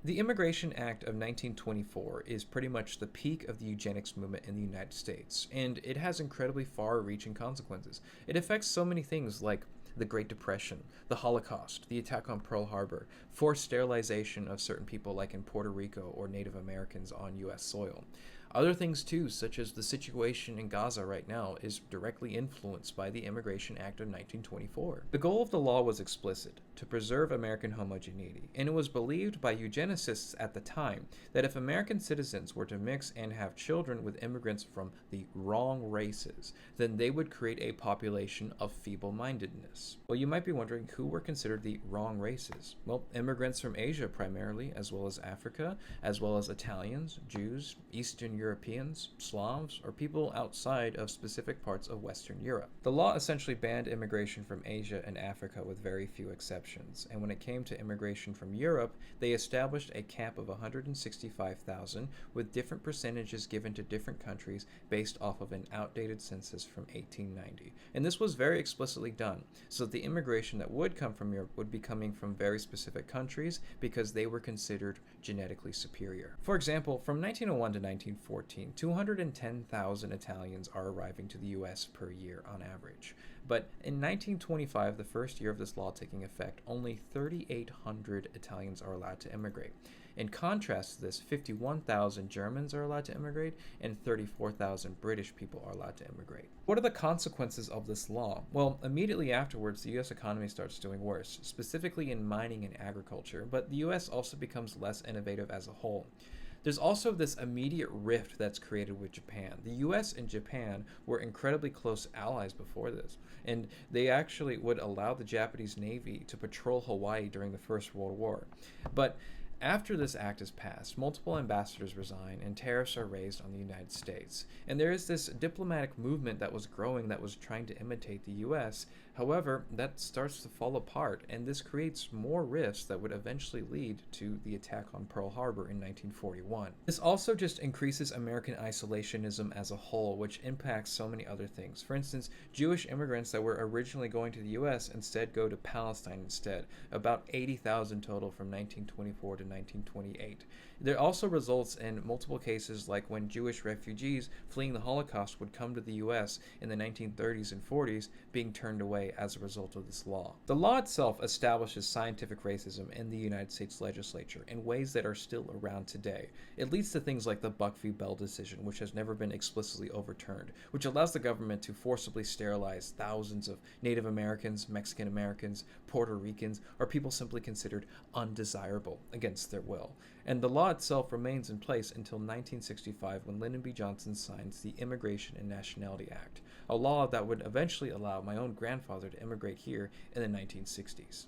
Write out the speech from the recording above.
The Immigration Act of 1924 is pretty much the peak of the eugenics movement in the United States, and it has incredibly far reaching consequences. It affects so many things like the Great Depression, the Holocaust, the attack on Pearl Harbor, forced sterilization of certain people, like in Puerto Rico or Native Americans on U.S. soil. Other things, too, such as the situation in Gaza right now, is directly influenced by the Immigration Act of 1924. The goal of the law was explicit: to preserve American homogeneity, and it was believed by eugenicists at the time that if American citizens were to mix and have children with immigrants from the wrong races, then they would create a population of feeble mindedness. Well, you might be wondering who were considered the wrong races. Well, immigrants from Asia primarily, as well as Africa, as well as Italians, Jews, Eastern Europeans, Slavs, or people outside of specific parts of Western Europe. The law essentially banned immigration from Asia and Africa with very few exceptions, and when it came to immigration from Europe, they established a cap of 165,000 with different percentages given to different countries based off of an outdated census from 1890. And this was very explicitly done, so that the immigration that would come from Europe would be coming from very specific countries because they were considered genetically superior. For example, from 1901 to 1914, 210,000 Italians are arriving to the US per year on average. But in 1925, the first year of this law taking effect, only 3,800 Italians are allowed to immigrate. In contrast to this, 51,000 Germans are allowed to immigrate, and 34,000 British people are allowed to immigrate. What are the consequences of this law? Well, immediately afterwards, the US economy starts doing worse, specifically in mining and agriculture, but the US also becomes less innovative as a whole. There's also this immediate rift that's created with Japan. The US and Japan were incredibly close allies before this, and they actually would allow the Japanese Navy to patrol Hawaii during the First World War. But after this act is passed, multiple ambassadors resign and tariffs are raised on the United States. And there is this diplomatic movement that was growing that was trying to imitate the US. However, that starts to fall apart, and this creates more rifts that would eventually lead to the attack on Pearl Harbor in 1941. This also just increases American isolationism as a whole, which impacts so many other things. For instance, Jewish immigrants that were originally going to the US instead go to Palestine instead, about 80,000 total from 1924 to 1928. There also results in multiple cases like when Jewish refugees fleeing the Holocaust would come to the US in the 1930s and 40s, being turned away as a result of this law. The law itself establishes scientific racism in the United States legislature in ways that are still around today. It leads to things like the Buck v. Bell decision, which has never been explicitly overturned, which allows the government to forcibly sterilize thousands of Native Americans, Mexican Americans, Puerto Ricans, or people simply considered undesirable against their will. And the law itself remains in place until 1965, when Lyndon B. Johnson signs the Immigration and Nationality Act, a law that would eventually allow my own grandfather to immigrate here in the 1960s.